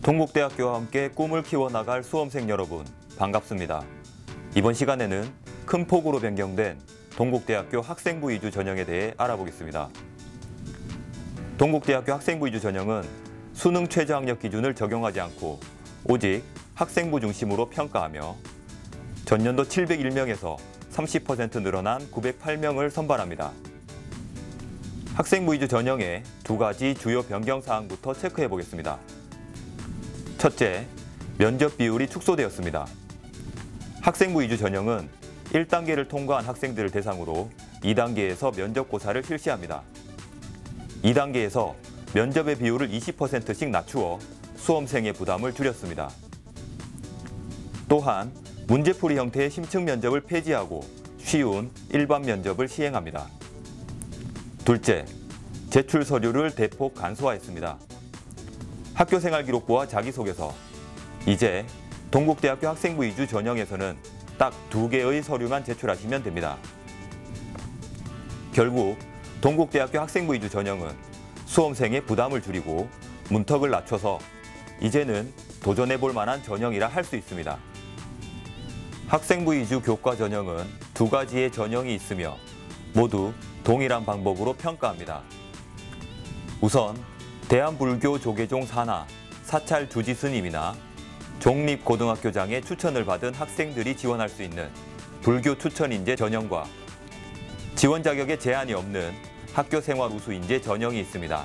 동국대학교와 함께 꿈을 키워나갈 수험생 여러분, 반갑습니다. 이번 시간에는 큰 폭으로 변경된 동국대학교 학생부 이주 전형에 대해 알아보겠습니다. 동국대학교 학생부 이주 전형은 수능 최저학력 기준을 적용하지 않고 오직 학생부 중심으로 평가하며 전년도 701명에서 30% 늘어난 908명을 선발합니다. 학생부 이주 전형의 두 가지 주요 변경 사항부터 체크해 보겠습니다. 첫째, 면접 비율이 축소되었습니다. 학생부 이주 전형은 1단계를 통과한 학생들을 대상으로 2단계에서 면접고사를 실시합니다. 2단계에서 면접의 비율을 20%씩 낮추어 수험생의 부담을 줄였습니다. 또한 문제풀이 형태의 심층 면접을 폐지하고 쉬운 일반 면접을 시행합니다. 둘째, 제출 서류를 대폭 간소화했습니다. 학교생활기록부와 자기소개서, 이제 동국대학교 학생부 이주 전형에서는 딱 2개의 서류만 제출하시면 됩니다. 결국 동국대학교 학생부 이주 전형은 수험생의 부담을 줄이고 문턱을 낮춰서 이제는 도전해볼 만한 전형이라 할 수 있습니다. 학생부 이주 교과 전형은 2가지의 전형이 있으며 모두 동일한 방법으로 평가합니다. 우선 대한불교 조계종 산하 사찰 주지 스님이나 종립고등학교장의 추천을 받은 학생들이 지원할 수 있는 불교 추천 인재 전형과 지원 자격에 제한이 없는 학교생활 우수 인재 전형이 있습니다.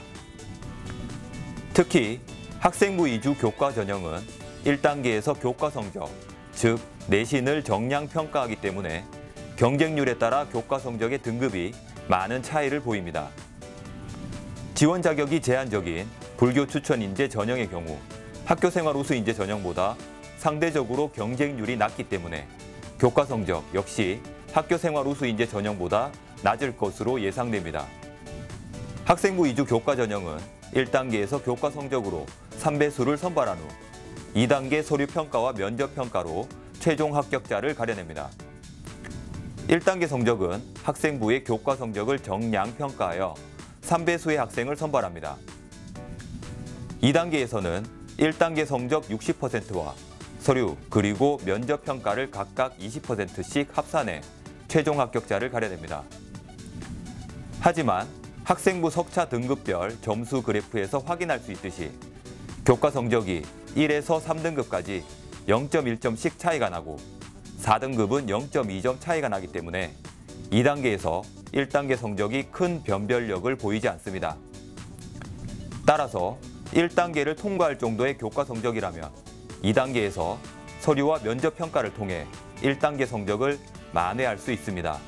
특히 학생부 이주 교과 전형은 1단계에서 교과 성적, 즉 내신을 정량 평가하기 때문에 경쟁률에 따라 교과 성적의 등급이 많은 차이를 보입니다. 지원 자격이 제한적인 불교 추천 인재 전형의 경우 학교생활 우수 인재 전형보다 상대적으로 경쟁률이 낮기 때문에 교과 성적 역시 학교생활 우수 인재 전형보다 낮을 것으로 예상됩니다. 학생부 이주 교과 전형은 1단계에서 교과 성적으로 3배수를 선발한 후 2단계 서류 평가와 면접 평가로 최종 합격자를 가려냅니다. 1단계 성적은 학생부의 교과 성적을 정량 평가하여 3배수의 학생을 선발합니다. 2단계에서는 1단계 성적 60%와 서류 그리고 면접 평가를 각각 20%씩 합산해 최종 합격자를 가려냅니다. 하지만 학생부 석차 등급별 점수 그래프에서 확인할 수 있듯이 교과 성적이 1에서 3등급까지 0.1점씩 차이가 나고 4등급은 0.2점 차이가 나기 때문에 2단계에서 1단계 성적이 큰 변별력을 보이지 않습니다. 따라서 1단계를 통과할 정도의 교과 성적이라면 2단계에서 서류와 면접 평가를 통해 1단계 성적을 만회할 수 있습니다.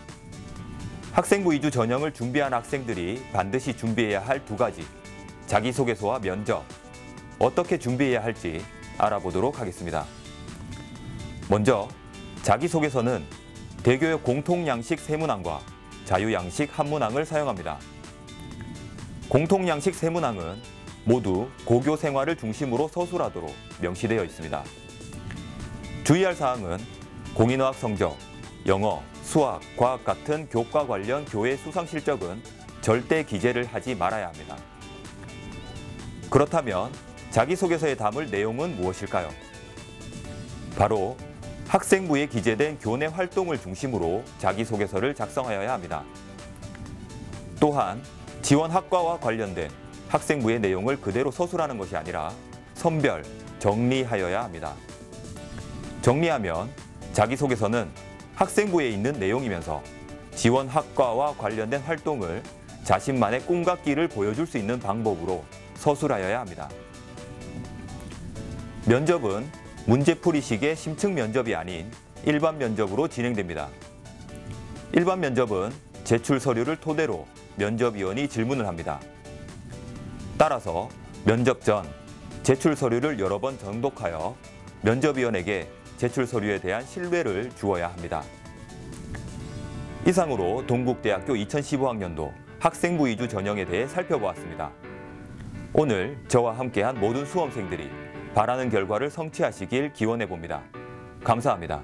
학생부 이주 전형을 준비한 학생들이 반드시 준비해야 할 2가지, 자기소개서와 면접, 어떻게 준비해야 할지 알아보도록 하겠습니다. 먼저 자기소개서는 대교역 공통양식 세문항과 자유양식 한문항을 사용합니다. 공통양식 세문항은 모두 고교 생활을 중심으로 서술하도록 명시되어 있습니다. 주의할 사항은 공인어학 성적, 영어, 수학, 과학 같은 교과 관련 교의 수상 실적은 절대 기재를 하지 말아야 합니다. 그렇다면 자기소개서에 담을 내용은 무엇일까요? 바로 학생부에 기재된 교내 활동을 중심으로 자기소개서를 작성하여야 합니다. 또한 지원 학과와 관련된 학생부의 내용을 그대로 서술하는 것이 아니라 선별, 정리하여야 합니다. 정리하면 자기소개서는 학생부에 있는 내용이면서 지원 학과와 관련된 활동을 자신만의 꿈과 끼를 보여줄 수 있는 방법으로 서술하여야 합니다. 면접은 문제풀이식의 심층 면접이 아닌 일반 면접으로 진행됩니다. 일반 면접은 제출 서류를 토대로 면접위원이 질문을 합니다. 따라서 면접 전 제출 서류를 여러 번 정독하여 면접위원에게 제출 서류에 대한 신뢰를 주어야 합니다. 이상으로 동국대학교 2015학년도 학생부 이주 전형에 대해 살펴보았습니다. 오늘 저와 함께한 모든 수험생들이 바라는 결과를 성취하시길 기원해봅니다. 감사합니다.